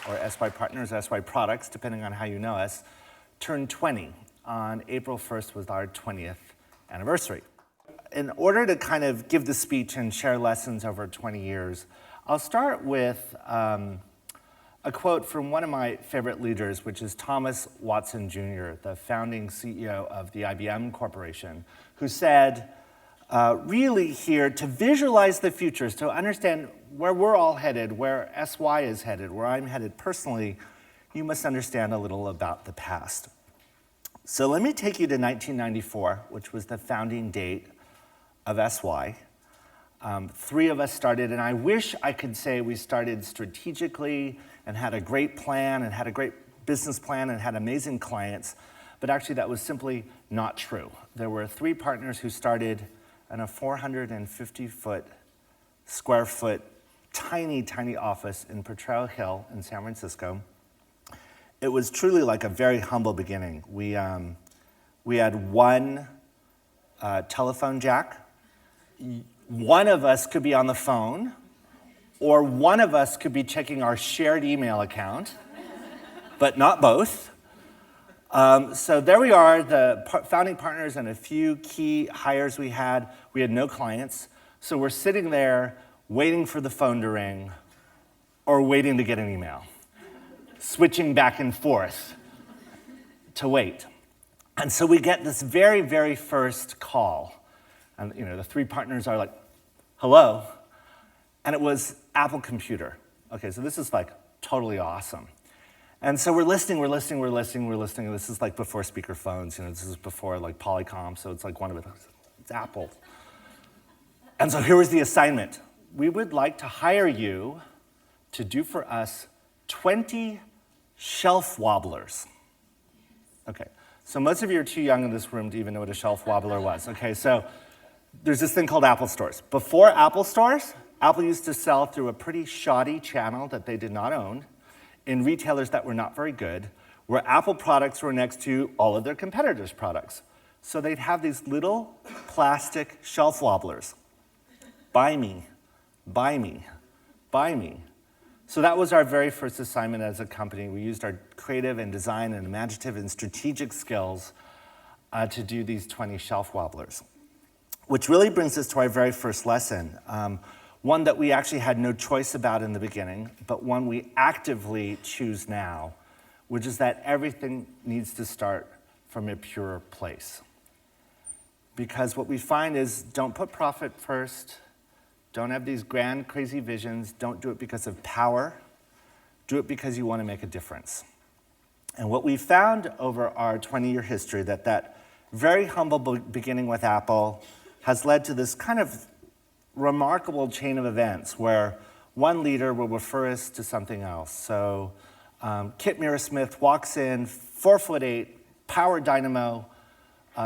or SYPartners, SYProducts, depending on how you know us, turned 20. On April 1st was our 20th anniversary. In order to kind of give the speech and share lessons over 20 years, I'll start with a quote from one of my favorite leaders, which is Thomas Watson Jr., the founding CEO of the IBM Corporation, who said, really here to visualize the futures, to understand where we're all headed, where SY is headed, where I'm headed personally, you must understand a little about the past. So let me take you to 1994, which was the founding date of SY. 3 of us started, and I wish I could say we started strategically and had a great plan and had a great business plan and had amazing clients, but actually that was simply not true. There were 3 partners who started in a 450 square foot, tiny, tiny office in Potrero Hill in San Francisco. It was truly like a very humble beginning. We had 1 telephone jack. One of us could be on the phone, or one of us could be checking our shared email account, but not both. So there we are, the founding partners and a few key hires we had. We had no clients, so we're sitting there waiting for the phone to ring or waiting to get an email, switching back and forth to wait. And so we get this very, very first call. And the 3 partners are like, hello. And it was Apple Computer. Okay, so this is like totally awesome. And so we're listening. This is like before speaker phones, this is before like Polycom, so it's like one of it. It's Apple. And so here was the assignment. We would like to hire you to do for us 20 shelf wobblers. Okay, so most of you are too young in this room to even know what a shelf wobbler was. Okay, so there's this thing called Apple Stores. Before Apple Stores, Apple used to sell through a pretty shoddy channel that they did not own in retailers that were not very good, where Apple products were next to all of their competitors' products. So they'd have these little plastic shelf wobblers. Buy me, buy me, buy me. So that was our very first assignment as a company. We used our creative and design and imaginative and strategic skills to do these 20 shelf wobblers. Which really brings us to our very first lesson, one that we actually had no choice about in the beginning, but one we actively choose now, which is that everything needs to start from a pure place. Because what we find is don't put profit first, don't have these grand, crazy visions, don't do it because of power, do it because you want to make a difference. And what we found over our 20-year history, that very humble beginning with Apple has led to this kind of remarkable chain of events where one leader will refer us to something else. So Kit Mearsmith walks in, 4'8", power dynamo,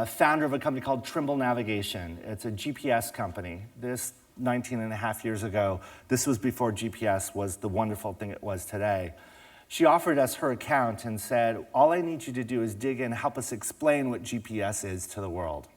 founder of a company called Trimble Navigation. It's a GPS company. This 19 and a half years ago, this was before GPS was the wonderful thing it was today. She offered us her account and said, all I need you to do is dig in, help us explain what GPS is to the world.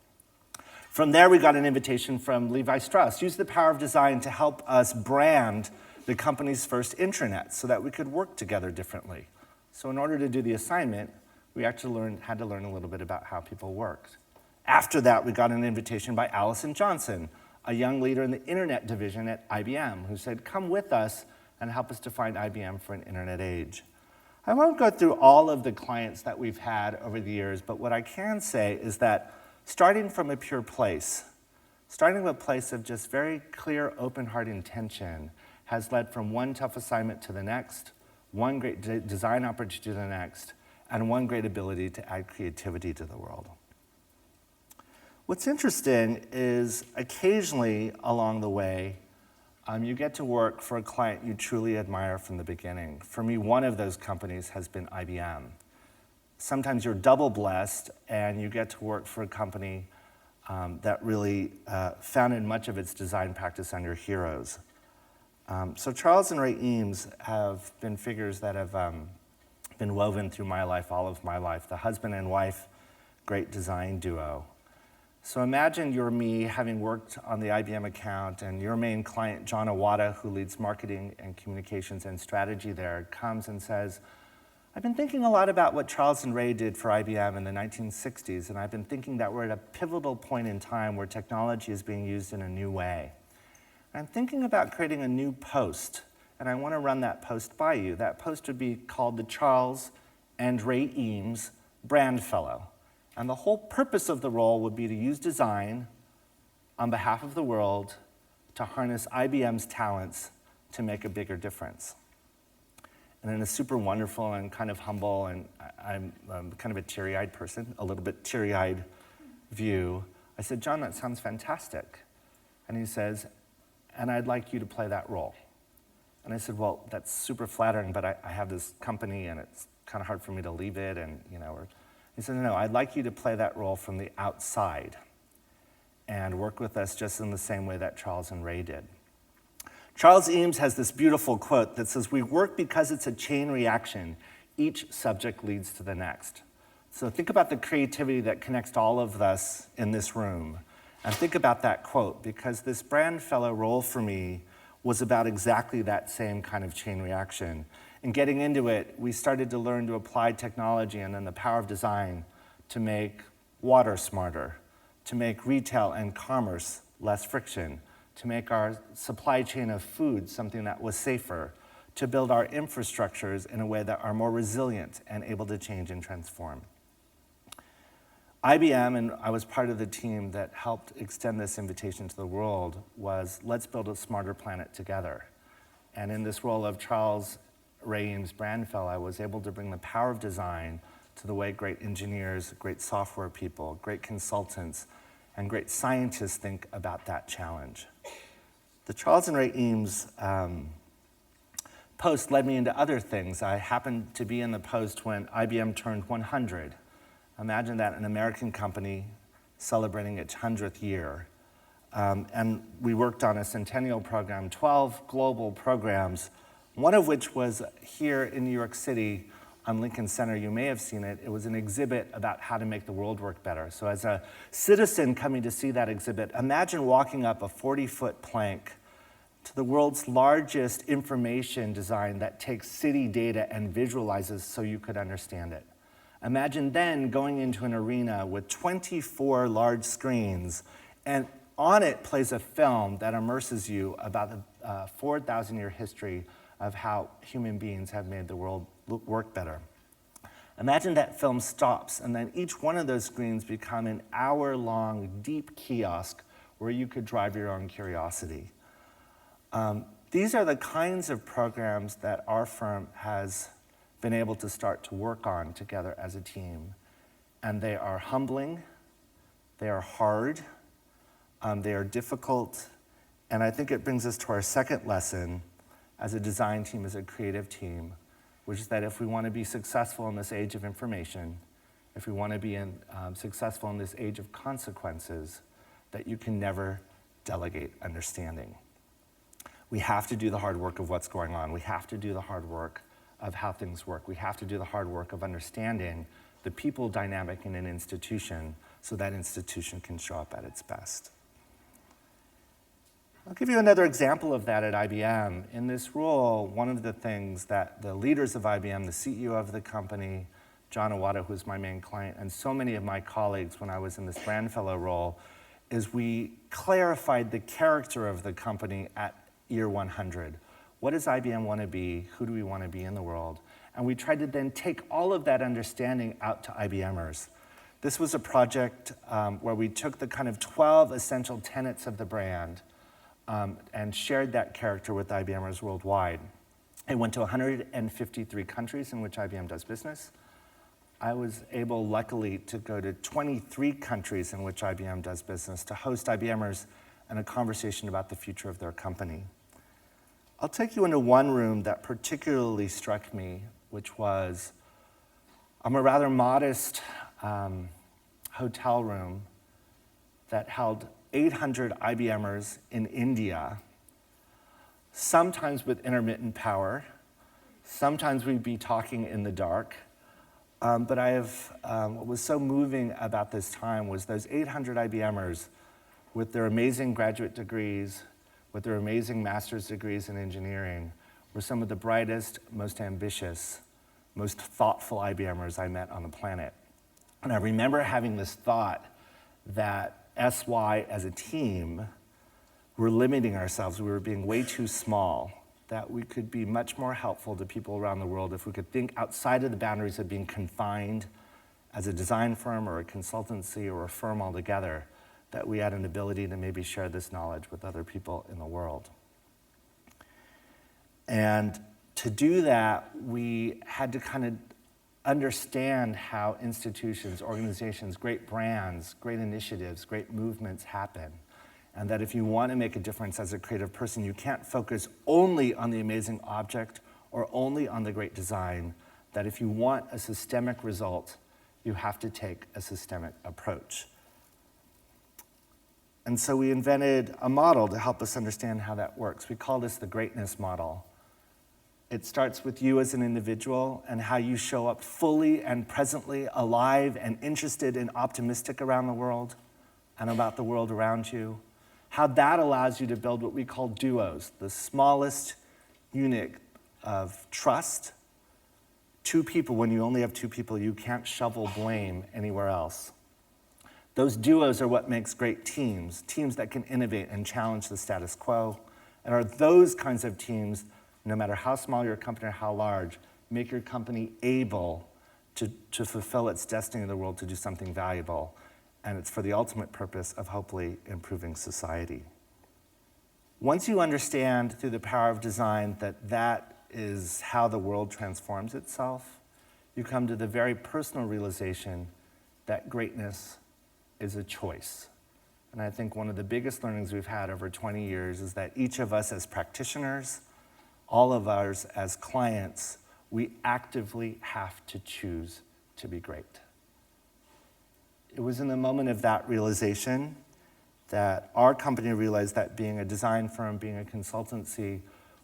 From there, we got an invitation from Levi Strauss. Use the power of design to help us brand the company's first intranet so that we could work together differently. So in order to do the assignment, we actually had to learn a little bit about how people worked. After that, we got an invitation by Allison Johnson, a young leader in the internet division at IBM, who said, come with us and help us define IBM for an internet age. I won't go through all of the clients that we've had over the years, but what I can say is that starting from a pure place, starting with a place of just very clear, open heart intention has led from one tough assignment to the next, one great design opportunity to the next, and one great ability to add creativity to the world. What's interesting is occasionally along the way, you get to work for a client you truly admire from the beginning. For me, one of those companies has been IBM. Sometimes you're double blessed and you get to work for a company that really founded much of its design practice on your heroes. So Charles and Ray Eames have been figures that have been woven through my life, all of my life. The husband and wife, great design duo. So imagine you're me, having worked on the IBM account, and your main client, John Iwata, who leads marketing and communications and strategy there, comes and says, I've been thinking a lot about what Charles and Ray did for IBM in the 1960s, and I've been thinking that we're at a pivotal point in time where technology is being used in a new way. I'm thinking about creating a new post, and I want to run that post by you. That post would be called the Charles and Ray Eames Brand Fellow. And the whole purpose of the role would be to use design on behalf of the world to harness IBM's talents to make a bigger difference. And in a super wonderful and kind of humble, and I'm kind of a teary-eyed person, a little bit teary-eyed view, I said, John, that sounds fantastic. And he says, and I'd like you to play that role. And I said, well, that's super flattering, but I have this company and it's kind of hard for me to leave it, and he said, no, I'd like you to play that role from the outside and work with us just in the same way that Charles and Ray did. Charles Eames has this beautiful quote that says, we work because it's a chain reaction. Each subject leads to the next. So think about the creativity that connects all of us in this room. And think about that quote, because this brand fellow role for me was about exactly that same kind of chain reaction. And getting into it, we started to learn to apply technology and then the power of design to make water smarter, to make retail and commerce less friction, to make our supply chain of food something that was safer, to build our infrastructures in a way that are more resilient and able to change and transform. IBM, and I was part of the team that helped extend this invitation to the world, was let's build a smarter planet together. And in this role of Charles Ray Eames Brand Fellow, I was able to bring the power of design to the way great engineers, great software people, great consultants, and great scientists think about that challenge. The Charles and Ray Eames post led me into other things. I happened to be in the post when IBM turned 100. Imagine that, an American company celebrating its 100th year. And we worked on a centennial program, 12 global programs, one of which was here in New York City on Lincoln Center. You may have seen it. It was an exhibit about how to make the world work better. So as a citizen coming to see that exhibit, imagine walking up a 40-foot plank to the world's largest information design that takes city data and visualizes so you could understand it. Imagine then going into an arena with 24 large screens, and on it plays a film that immerses you about the 4,000-year history of how human beings have made the world work better. Imagine that film stops, and then each one of those screens become an hour-long deep kiosk where you could drive your own curiosity. These are the kinds of programs that our firm has been able to start to work on together as a team. And they are humbling, they are hard, they are difficult, and I think it brings us to our second lesson as a design team, as a creative team, which is that if we want to be successful in this age of information, if we want to be successful in this age of consequences, that you can never delegate understanding. We have to do the hard work of what's going on. We have to do the hard work of how things work. We have to do the hard work of understanding the people dynamic in an institution so that institution can show up at its best. I'll give you another example of that at IBM. In this role, one of the things that the leaders of IBM, the CEO of the company, John Iwata, who's my main client, and so many of my colleagues when I was in this brand fellow role, is we clarified the character of the company at year 100. What does IBM want to be? Who do we want to be in the world? And we tried to then take all of that understanding out to IBMers. This was a project where we took the kind of 12 essential tenets of the brand and shared that character with IBMers worldwide. It went to 153 countries in which IBM does business. I was able, luckily, to go to 23 countries in which IBM does business to host IBMers and a conversation about the future of their company. I'll take you into one room that particularly struck me, which was a rather modest hotel room that held 800 IBMers in India, sometimes with intermittent power. Sometimes we'd be talking in the dark. But what was so moving about this time was those 800 IBMers with their amazing graduate degrees, with their amazing master's degrees in engineering, were some of the brightest, most ambitious, most thoughtful IBMers I met on the planet. And I remember having this thought that SY as a team, we're limiting ourselves. We were being way too small, that we could be much more helpful to people around the world if we could think outside of the boundaries of being confined as a design firm or a consultancy or a firm altogether, that we had an ability to maybe share this knowledge with other people in the world. And to do that, we had to kind of understand how institutions, organizations, great brands, great initiatives, great movements happen. And that if you want to make a difference as a creative person, you can't focus only on the amazing object or only on the great design. That if you want a systemic result, you have to take a systemic approach. And so we invented a model to help us understand how that works. We call this the greatness model. It starts with you as an individual and how you show up fully and presently alive and interested and optimistic around the world and about the world around you. How that allows you to build what we call duos, the smallest unit of trust. Two people, when you only have two people, you can't shovel blame anywhere else. Those duos are what makes great teams, teams that can innovate and challenge the status quo. And are those kinds of teams, no matter how small your company or how large, make your company able to fulfill its destiny in the world, to do something valuable. And it's for the ultimate purpose of hopefully improving society. Once you understand through the power of design that that is how the world transforms itself, you come to the very personal realization that greatness is a choice. And I think one of the biggest learnings we've had over 20 years is that each of us as practitioners, all of us as clients, we actively have to choose to be great. It was in the moment of that realization that our company realized that being a design firm, being a consultancy,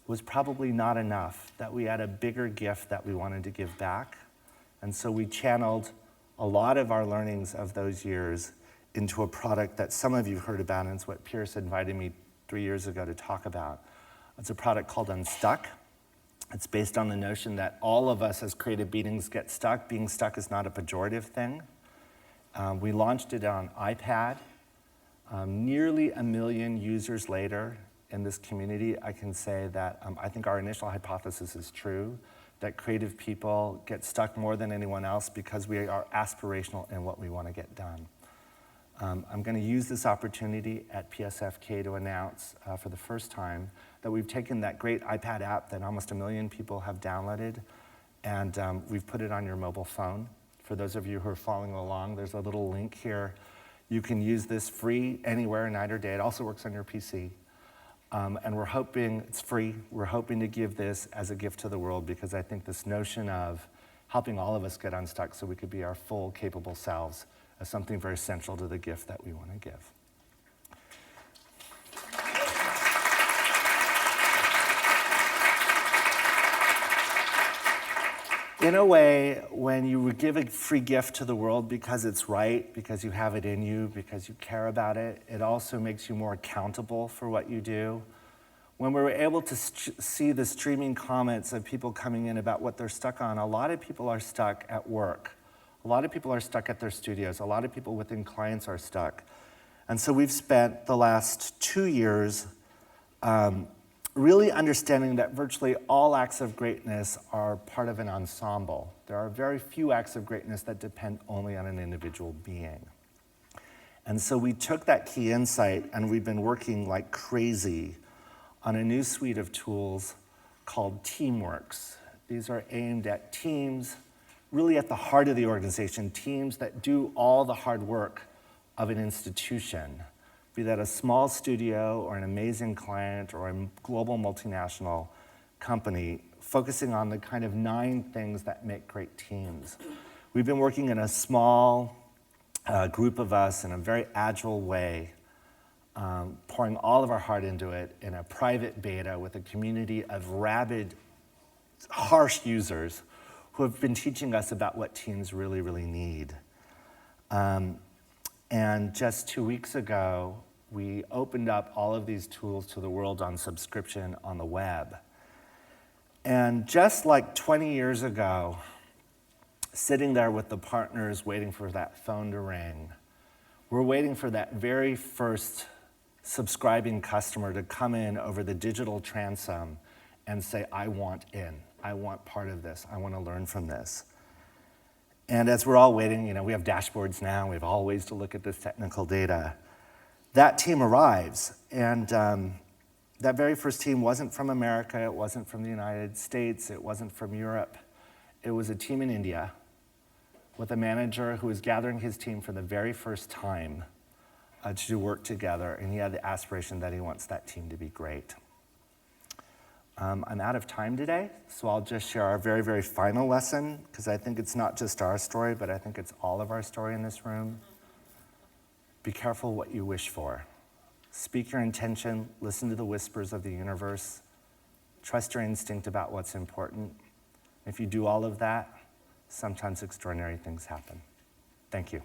was probably not enough, that we had a bigger gift that we wanted to give back. And so we channeled a lot of our learnings of those years into a product that some of you heard about, and it's what Pierce invited me 3 years ago to talk about. It's a product called Unstuck. It's based on the notion that all of us as creative beings get stuck. Being stuck is not a pejorative thing. We launched it on iPad. Nearly 1 million users later in this community, I can say that I think our initial hypothesis is true, that creative people get stuck more than anyone else because we are aspirational in what we want to get done. I'm going to use this opportunity at PSFK to announce for the first time that we've taken that great iPad app that almost 1 million people have downloaded, and we've put it on your mobile phone. For those of you who are following along, there's a little link here. You can use this free anywhere, night or day. It also works on your PC. And we're hoping, it's free, we're hoping to give this as a gift to the world, because I think this notion of helping all of us get unstuck so we could be our full, capable selves is something very central to the gift that we want to give. In a way, when you give a free gift to the world because it's right, because you have it in you, because you care about it, it also makes you more accountable for what you do. When we were able to see the streaming comments of people coming in about what they're stuck on, a lot of people are stuck at work. A lot of people are stuck at their studios. A lot of people within clients are stuck. And so we've spent the last 2 years really understanding that virtually all acts of greatness are part of an ensemble. There are very few acts of greatness that depend only on an individual being. And so we took that key insight and we've been working like crazy on a new suite of tools called Teamworks. These are aimed at teams, really at the heart of the organization, teams that do all the hard work of an institution, be that a small studio or an amazing client or a global multinational company, focusing on the kind of 9 things that make great teams. We've been working in a small group of us in a very agile way, pouring all of our heart into it in a private beta with a community of rabid, harsh users who have been teaching us about what teams really, really need. And just 2 weeks ago, we opened up all of these tools to the world on subscription on the web. And just like 20 years ago, sitting there with the partners waiting for that phone to ring, we're waiting for that very first subscribing customer to come in over the digital transom and say, I want in, I want part of this, I want to learn from this. And as we're all waiting, we have dashboards now, we have all ways to look at this technical data. That team arrives, and that very first team wasn't from America, it wasn't from the United States, it wasn't from Europe. It was a team in India with a manager who was gathering his team for the very first time to do work together, and he had the aspiration that he wants that team to be great. I'm out of time today, so I'll just share our very, very final lesson, because I think it's not just our story, but I think it's all of our story in this room. Be careful what you wish for. Speak your intention, listen to the whispers of the universe, trust your instinct about what's important. If you do all of that, sometimes extraordinary things happen. Thank you.